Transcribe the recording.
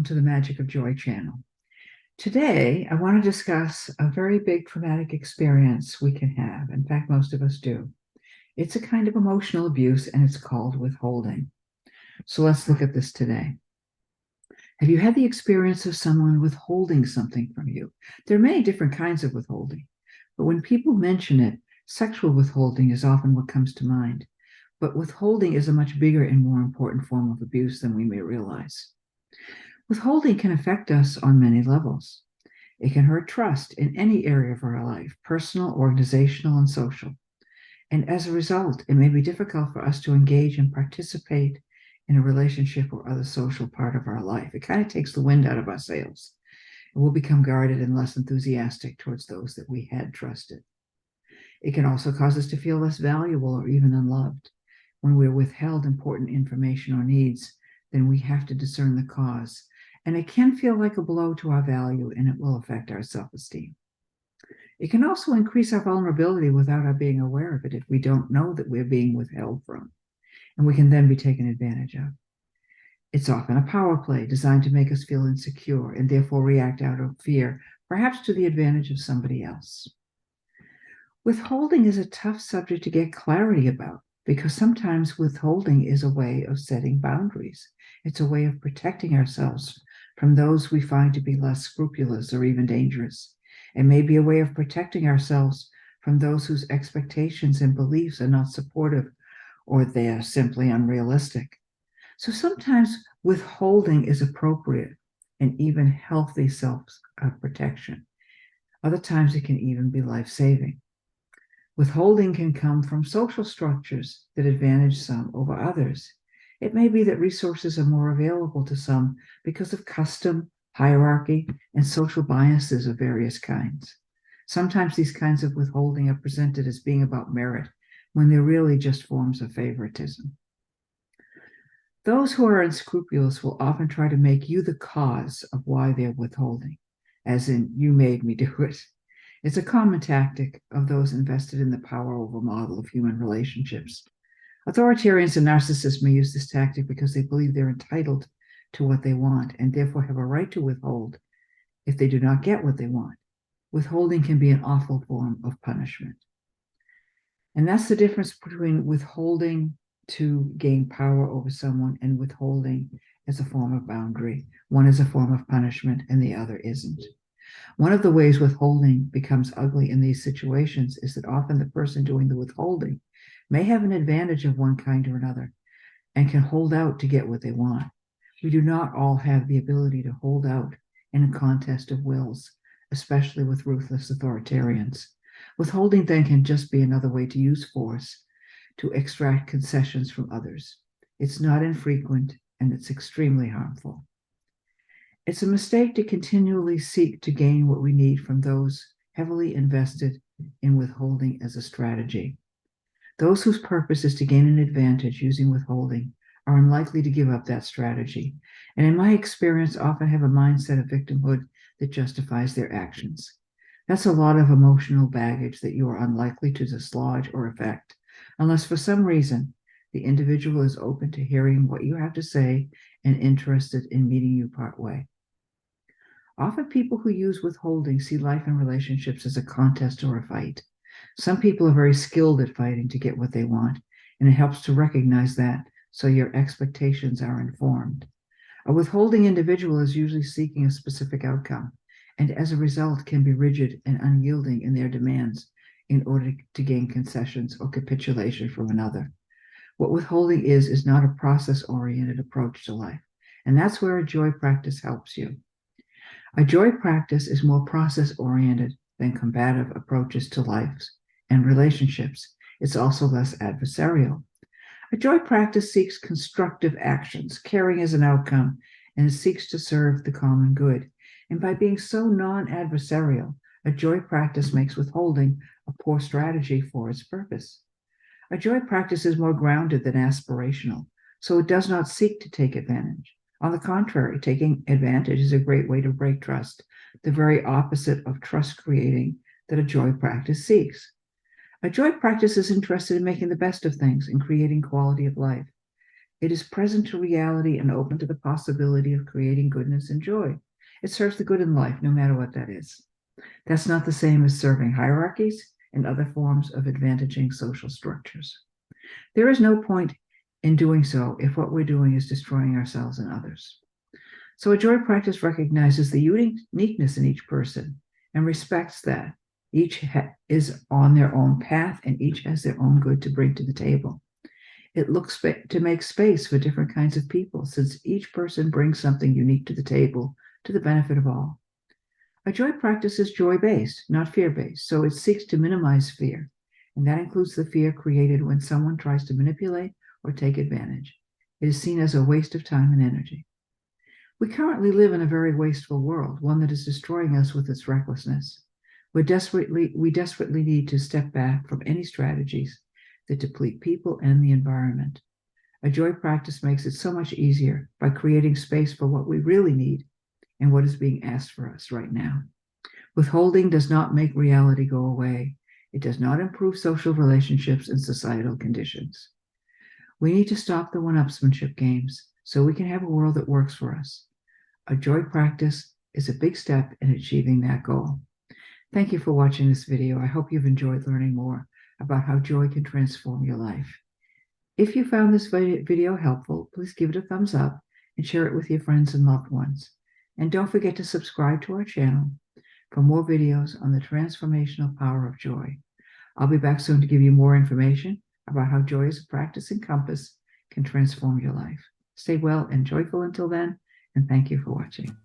welcome to the Magic of Joy channel. Today, I want to discuss a very big traumatic experience we can have. In fact, most of us do. It's a kind of emotional abuse, and it's called withholding. So let's look at this today. Have you had the experience of someone withholding something from you? There are many different kinds of withholding, but when people mention it, sexual withholding is often what comes to mind. But withholding is a much bigger and more important form of abuse than we may realize. Withholding can affect us on many levels. It can hurt trust in any area of our life, personal, organizational, and social. And as a result, it may be difficult for us to engage and participate in a relationship or other social part of our life. It kind of takes the wind out of our sails. And we'll become guarded and less enthusiastic towards those that we had trusted. It can also cause us to feel less valuable or even unloved. When we're withheld important information or needs, then we have to discern the cause. And it can feel like a blow to our value, and it will affect our self-esteem. It can also increase our vulnerability without our being aware of it if we don't know that we're being withheld from, and we can then be taken advantage of. It's often a power play designed to make us feel insecure and therefore react out of fear, perhaps to the advantage of somebody else. Withholding is a tough subject to get clarity about, because sometimes withholding is a way of setting boundaries. It's a way of protecting ourselves from those we find to be less scrupulous or even dangerous. It may be a way of protecting ourselves from those whose expectations and beliefs are not supportive or they are simply unrealistic. So sometimes withholding is appropriate and even healthy self-protection. Other times it can even be life-saving. Withholding can come from social structures that advantage some over others. It may be that resources are more available to some because of custom, hierarchy, and social biases of various kinds. Sometimes these kinds of withholding are presented as being about merit, when they're really just forms of favoritism. Those who are unscrupulous will often try to make you the cause of why they're withholding, as in, you made me do it. It's a common tactic of those invested in the power over model of human relationships. Authoritarians and narcissists may use this tactic because they believe they're entitled to what they want and therefore have a right to withhold if they do not get what they want. Withholding can be an awful form of punishment. And that's the difference between withholding to gain power over someone and withholding as a form of boundary. One is a form of punishment and the other isn't. One of the ways withholding becomes ugly in these situations is that often the person doing the withholding may have an advantage of one kind or another and can hold out to get what they want. We do not all have the ability to hold out in a contest of wills, especially with ruthless authoritarians. Withholding then can just be another way to use force to extract concessions from others. It's not infrequent, and it's extremely harmful. It's a mistake to continually seek to gain what we need from those heavily invested in withholding as a strategy. Those whose purpose is to gain an advantage using withholding are unlikely to give up that strategy, and in my experience often have a mindset of victimhood that justifies their actions. That's a lot of emotional baggage that you are unlikely to dislodge or affect, unless for some reason the individual is open to hearing what you have to say and interested in meeting you partway. Often people who use withholding see life and relationships as a contest or a fight. Some people are very skilled at fighting to get what they want, and it helps to recognize that so your expectations are informed. A withholding individual is usually seeking a specific outcome, and as a result can be rigid and unyielding in their demands in order to gain concessions or capitulation from another. What withholding is not a process-oriented approach to life, and that's where a joy practice helps you. A joy practice is more process-oriented than combative approaches to life and relationships. It's also less adversarial. A joy practice seeks constructive actions, caring as an outcome, and it seeks to serve the common good. And by being so non-adversarial, a joy practice makes withholding a poor strategy for its purpose. A joy practice is more grounded than aspirational, so it does not seek to take advantage. On the contrary, taking advantage is a great way to break trust, the very opposite of trust creating that a joy practice seeks. A joy practice is interested in making the best of things and creating quality of life. It is present to reality and open to the possibility of creating goodness and joy. It serves the good in life, no matter what that is. That's not the same as serving hierarchies and other forms of advantaging social structures. There is no point in doing so if what we're doing is destroying ourselves and others. So a joy practice recognizes the uniqueness in each person and respects that each is on their own path and each has their own good to bring to the table. It looks to make space for different kinds of people, since each person brings something unique to the table to the benefit of all. A joy practice is joy-based, not fear-based, so it seeks to minimize fear, and that includes the fear created when someone tries to manipulate or take advantage. It is seen as a waste of time and energy. We currently live in a very wasteful world, one that is destroying us with its recklessness. We desperately need to step back from any strategies that deplete people and the environment. A joy practice makes it so much easier by creating space for what we really need and what is being asked for us right now. Withholding does not make reality go away. It does not improve social relationships and societal conditions. We need to stop the one-upsmanship games so we can have a world that works for us. A joy practice is a big step in achieving that goal. Thank you for watching this video. I hope you've enjoyed learning more about how joy can transform your life. If you found this video helpful, please give it a thumbs up and share it with your friends and loved ones. And don't forget to subscribe to our channel for more videos on the transformational power of joy. I'll be back soon to give you more information about how joy as a practice and compass can transform your life. Stay well and joyful until then, and thank you for watching.